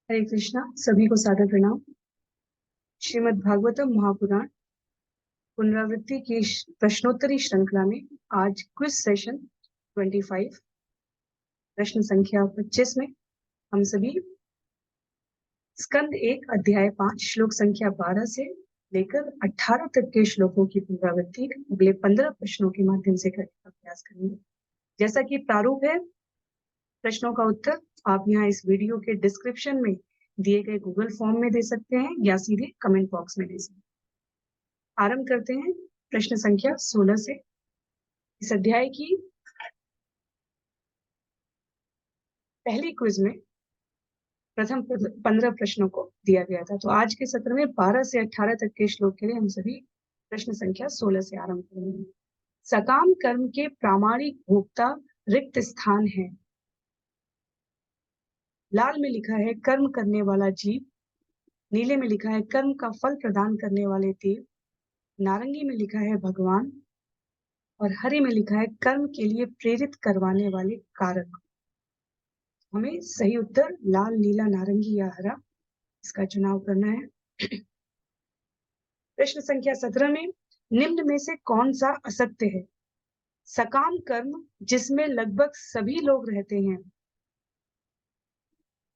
हरे कृष्णा। सभी को सादर प्रणाम। श्रीमद् भागवतम महापुराण पुनरावृत्ति की प्रश्नोत्तरी श्रृंखला में आज क्विज सेशन 25 प्रश्न संख्या 25 में हम सभी स्कंद 1 अध्याय 5 श्लोक संख्या 12 से लेकर 18 तक के श्लोकों की पुनरावृत्ति अगले 15 प्रश्नों के माध्यम से करने का प्रयास करेंगे। जैसा कि प्रारूप है, प्रश्नों का उत्तर आप यहाँ इस वीडियो के डिस्क्रिप्शन में दिए गए गूगल फॉर्म में दे सकते हैं या सीधे कमेंट बॉक्स में दे सकते हैं। आरंभ करते हैं प्रश्न संख्या 16 से। इस अध्याय की पहली क्विज में प्रथम 15 प्रश्नों को दिया गया था, तो आज के सत्र में 12 से 18 तक के श्लोक के लिए हम सभी प्रश्न संख्या 16 से आरंभ करेंगे। सकाम कर्म के प्रामाणिक भोक्ता रिक्त स्थान है। लाल में लिखा है कर्म करने वाला जीव, नीले में लिखा है कर्म का फल प्रदान करने वाले देव, नारंगी में लिखा है भगवान और हरे में लिखा है कर्म के लिए प्रेरित करवाने वाले कारक। हमें सही उत्तर लाल, नीला, नारंगी या हरा इसका चुनाव करना है। प्रश्न संख्या 17 में निम्न में से कौन सा असत्य है? सकाम कर्म जिसमें लगभग सभी लोग रहते हैं।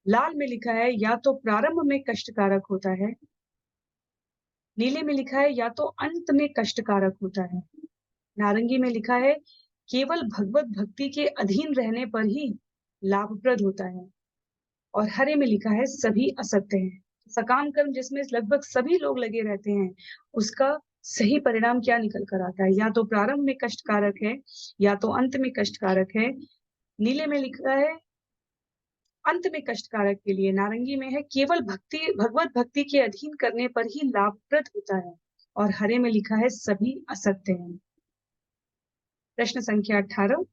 लाल में लिखा है या तो प्रारंभ में कष्टकारक होता है, नीले में लिखा है या तो अंत में कष्टकारक होता है, नारंगी में लिखा है केवल भगवत भक्ति के अधीन रहने पर ही लाभप्रद होता है और हरे में लिखा है सभी असत्य है। सकाम कर्म जिसमें लगभग सभी लोग लगे रहते हैं, उसका सही परिणाम क्या निकल कर आता है? या तो प्रारंभ में कष्टकारक है या तो अंत में कष्टकारक है। नीले में लिखा है अंत में कष्टकारक के लिए, नारंगी में है केवल भगवत भक्ति के अधीन करने पर ही लाभप्रद होता है और हरे में लिखा है सभी असत्य है। प्रश्न संख्या 18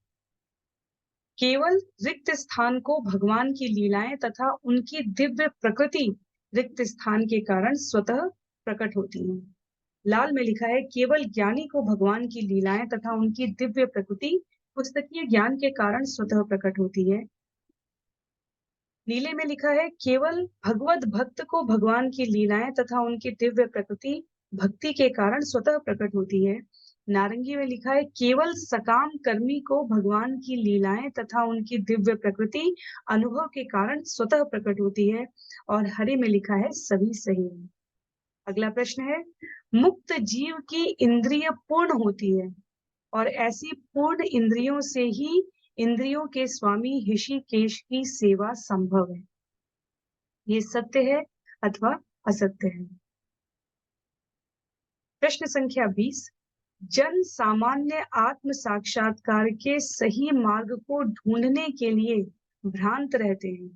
केवल रिक्त स्थान को भगवान की लीलाएं तथा उनकी दिव्य प्रकृति रिक्त स्थान के कारण स्वतः प्रकट होती हैं। लाल में लिखा है केवल ज्ञानी को भगवान की लीलाएं तथा उनकी दिव्य प्रकृति पुस्तकीय ज्ञान के कारण स्वतः प्रकट होती है। नीले में लिखा है केवल भगवत भक्त को भगवान की लीलाएं तथा उनकी दिव्य प्रकृति भक्ति के कारण स्वतः प्रकट होती है। नारंगी में लिखा है केवल सकाम कर्मी को भगवान की लीलाएं तथा उनकी दिव्य प्रकृति अनुभव के कारण स्वतः प्रकट होती है और हरे में लिखा है सभी सही है। अगला प्रश्न है मुक्त जीव की इंद्रिय पूर्ण होती है और ऐसी पूर्ण इंद्रियों से ही इंद्रियों के स्वामी ऋषिकेश की सेवा संभव है। ये सत्य है अथवा असत्य है? प्रश्न संख्या 20 जन सामान्य आत्म साक्षात्कार के सही मार्ग को ढूंढने के लिए भ्रांत रहते हैं,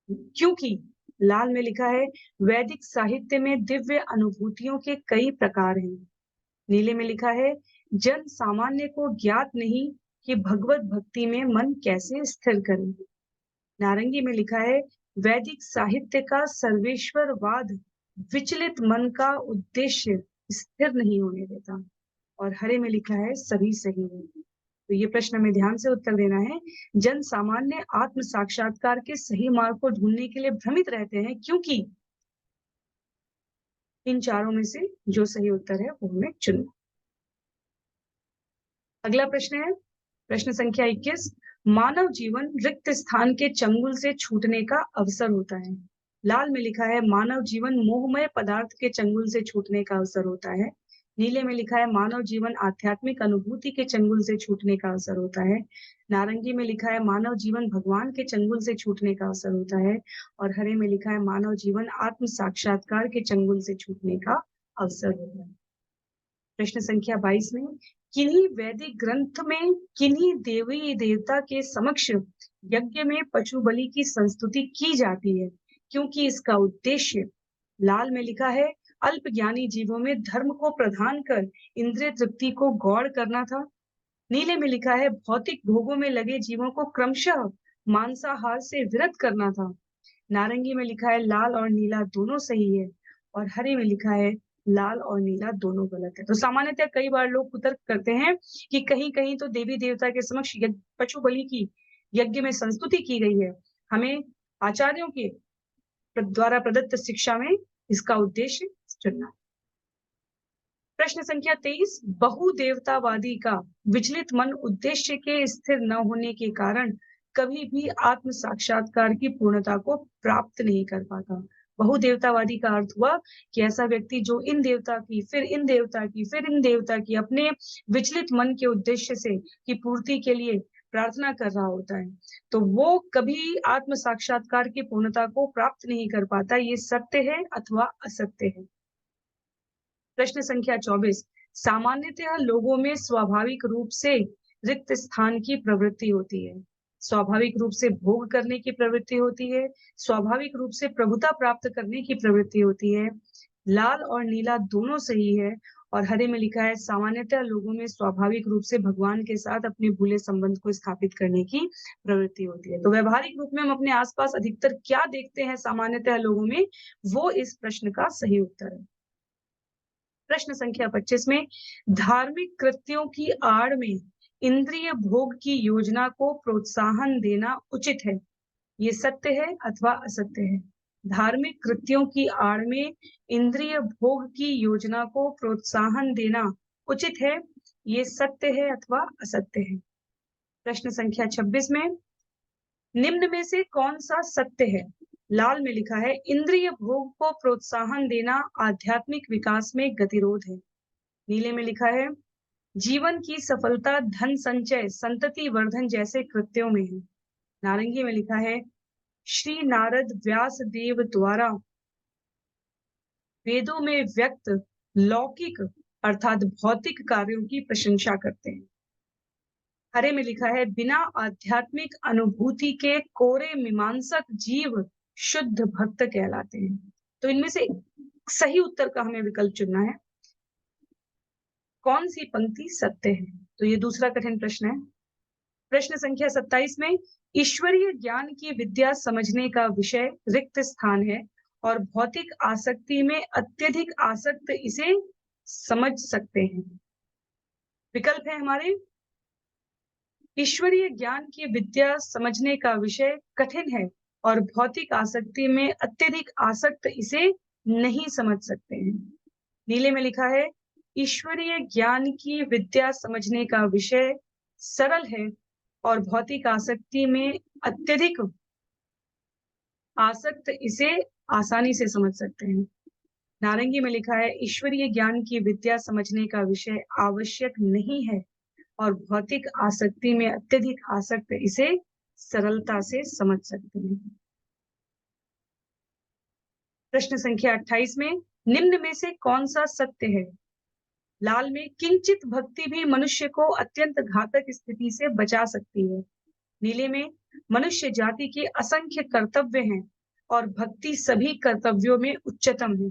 क्योंकि लाल में लिखा है वैदिक साहित्य में दिव्य अनुभूतियों के कई प्रकार हैं। नीले में लिखा है जन सामान्य को ज्ञात नहीं कि भगवत भक्ति में मन कैसे स्थिर करें। नारंगी में लिखा है वैदिक साहित्य का सर्वेश्वरवाद विचलित मन का उद्देश्य स्थिर नहीं होने देता और हरे में लिखा है सभी सही है। तो ये प्रश्न में ध्यान से उत्तर देना है। जन सामान्य आत्म साक्षात्कार के सही मार्ग को ढूंढने के लिए भ्रमित रहते हैं, क्योंकि इन चारों में से जो सही उत्तर है वो हमें चुनना। अगला प्रश्न है प्रश्न संख्या 21 मानव जीवन रिक्त स्थान के चंगुल से छूटने का अवसर होता है। लाल में लिखा है मानव जीवन मोहमय पदार्थ के चंगुल से छूटने का अवसर होता है। नीले में लिखा है मानव जीवन आध्यात्मिक अनुभूति के चंगुल से छूटने का अवसर होता है। नारंगी में लिखा है मानव जीवन भगवान के चंगुल से छूटने का अवसर होता है और हरे में लिखा है मानव जीवन आत्म साक्षात्कार के चंगुल से छूटने का अवसर होता है। प्रश्न संख्या 22 में किन्हीं वैदिक ग्रंथ में किन्हीं देवी देवता के समक्ष यज्ञ में पशु बलि की संस्तुति की जाती है, क्योंकि इसका उद्देश्य, लाल में लिखा है अल्प ज्ञानी जीवों में धर्म को प्रदान कर इंद्रिय तृप्ति को गौण करना था। नीले में लिखा है भौतिक भोगों में लगे जीवों को क्रमशः मांसाहार से विरत करना था। नारंगी में लिखा है लाल और नीला दोनों सही है और हरे में लिखा है लाल और नीला दोनों गलत है। तो सामान्यतः कई बार लोग कुतर्क करते हैं कि कहीं कहीं तो देवी देवता के समक्ष पशु बलि की यज्ञ में संस्तुति की गई है। हमें आचार्यों के द्वारा प्रदत्त शिक्षा में इसका उद्देश्य चुनना। प्रश्न संख्या 23, बहुदेवतावादी का विचलित मन उद्देश्य के स्थिर न होने के कारण कभी भी आत्म साक्षात्कार की पूर्णता को प्राप्त नहीं कर पाता। बहुदेवतावादी का अर्थ हुआ कि ऐसा व्यक्ति जो इन देवता की, फिर इन देवता की, फिर इन देवता की अपने विचलित मन के उद्देश्य से की पूर्ति के लिए प्रार्थना कर रहा होता है, तो वो कभी आत्म साक्षात्कार की पूर्णता को प्राप्त नहीं कर पाता। ये सत्य है अथवा असत्य है। प्रश्न संख्या 24, सामान्यतः लोगों में स्वाभाविक रूप से रिक्त स्थान की प्रवृत्ति होती है। स्वाभाविक रूप से भोग करने की प्रवृत्ति होती है, स्वाभाविक रूप से प्रभुता प्राप्त करने की प्रवृत्ति होती है। लाल और नीला दोनों सही है और हरे में लिखा है सामान्यतः लोगों में स्वाभाविक रूप से भगवान के साथ अपने भूले संबंध को स्थापित करने की प्रवृत्ति होती है। तो व्यवहारिक रूप में हम अपने आसपास अधिकतर क्या देखते हैं सामान्यतः लोगों में, वो इस प्रश्न का सही उत्तर है। प्रश्न संख्या 25 में धार्मिक कृत्यों की आड़ में इंद्रिय भोग की योजना को प्रोत्साहन देना उचित है। ये सत्य है अथवा असत्य है। धार्मिक कृत्यों की आड़ में इंद्रिय भोग की योजना को प्रोत्साहन देना उचित है। ये सत्य है अथवा असत्य है। प्रश्न संख्या 26 में निम्न में से कौन सा सत्य है? लाल में लिखा है इंद्रिय भोग को प्रोत्साहन देना आध्यात्मिक विकास में गतिरोध है। नीले में लिखा है जीवन की सफलता धन संचय, संतति वर्धन जैसे कृत्यों में है। नारंगी में लिखा है श्री नारद व्यास देव द्वारा वेदों में व्यक्त लौकिक अर्थात भौतिक कार्यों की प्रशंसा करते हैं। हरे में लिखा है बिना आध्यात्मिक अनुभूति के कोरे मीमांसक जीव शुद्ध भक्त कहलाते हैं। तो इनमें से सही उत्तर का हमें विकल्प चुनना है। कौन सी पंक्ति सत्य है? तो ये दूसरा कठिन प्रश्न है। प्रश्न संख्या 27 में ईश्वरीय ज्ञान की विद्या समझने का विषय रिक्त स्थान है और भौतिक आसक्ति में अत्यधिक आसक्त इसे समझ सकते हैं। विकल्प है हमारे ईश्वरीय ज्ञान की विद्या समझने का विषय कठिन है और भौतिक आसक्ति में अत्यधिक आसक्त इसे नहीं समझ सकते हैं। नीले में लिखा है ईश्वरीय ज्ञान की विद्या समझने का विषय सरल है और भौतिक आसक्ति में अत्यधिक आसक्त इसे आसानी से समझ सकते हैं। नारंगी में लिखा है ईश्वरीय ज्ञान की विद्या समझने का विषय आवश्यक नहीं है और भौतिक आसक्ति में अत्यधिक आसक्त इसे सरलता से समझ सकते हैं। प्रश्न संख्या 28 में निम्न में से कौन सा सत्य है? लाल में किंचित भक्ति भी मनुष्य को अत्यंत घातक स्थिति से बचा सकती है। नीले में मनुष्य जाति के असंख्य कर्तव्य हैं और भक्ति सभी कर्तव्यों में उच्चतम है।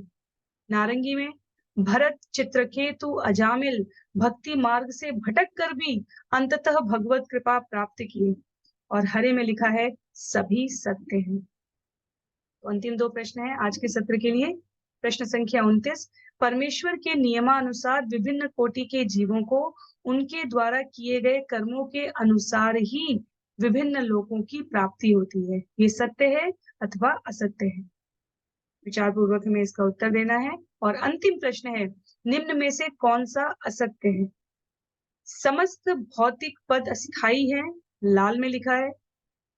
नारंगी में भरत, चित्रकेतु, अजामिल भक्ति मार्ग से भटक कर भी अंततः भगवत कृपा प्राप्त किए और हरे में लिखा है सभी सत्य हैं। तो अंतिम दो प्रश्न है आज के सत्र के लिए। प्रश्न संख्या 29, परमेश्वर के नियमानुसार विभिन्न कोटि के जीवों को उनके द्वारा किए गए कर्मों के अनुसार ही विभिन्न लोकों की प्राप्ति होती है। ये सत्य है अथवा असत्य है? विचार पूर्वक हमें इसका उत्तर देना है। और अंतिम प्रश्न है निम्न में से कौन सा असत्य है? समस्त भौतिक पद अस्थायी है। लाल में लिखा है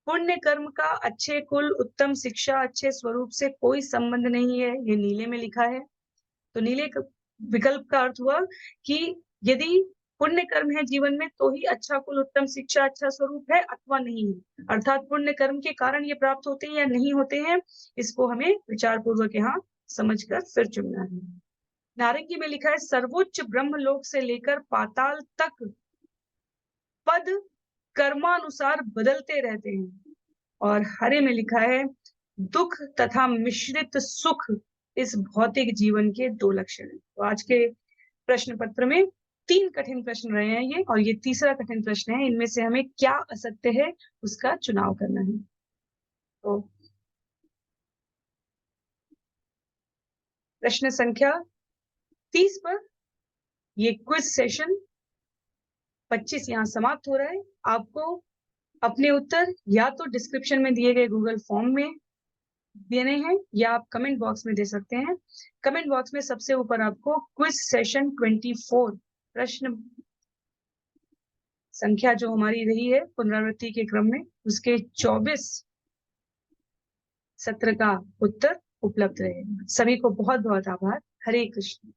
पुण्य कर्म का अच्छे कुल, उत्तम शिक्षा, अच्छे स्वरूप से कोई संबंध नहीं है। ये नीले में लिखा है। तो नीले विकल्प का अर्थ हुआ कि यदि पुण्य कर्म है जीवन में तो ही अच्छा कुल, उत्तम शिक्षा, अच्छा स्वरूप है अथवा नहीं है। अर्थात पुण्य कर्म के कारण ये प्राप्त होते हैं या नहीं होते हैं, इसको हमें विचार पूर्वक यहाँ समझकर फिर चुनना है। नारंगी में लिखा है सर्वोच्च ब्रह्मलोक से लेकर पाताल तक पद कर्मानुसार बदलते रहते हैं और हरे में लिखा है दुख तथा मिश्रित सुख इस भौतिक जीवन के दो लक्षण हैं। तो आज के प्रश्न पत्र में 3 कठिन प्रश्न रहे हैं ये, और ये तीसरा कठिन प्रश्न है। इनमें से हमें क्या असत्य है उसका चुनाव करना है। तो प्रश्न संख्या 30 पर ये क्विज सेशन 25 यहाँ समाप्त हो रहा है। आपको अपने उत्तर या तो डिस्क्रिप्शन में दिए गए गूगल फॉर्म में देने हैं या आप कमेंट बॉक्स में दे सकते हैं। कमेंट बॉक्स में सबसे ऊपर आपको क्विज सेशन 24 प्रश्न संख्या जो हमारी रही है पुनरावृत्ति के क्रम में, उसके 24 सत्र का उत्तर उपलब्ध रहेगा। सभी को बहुत बहुत आभार। हरे कृष्ण।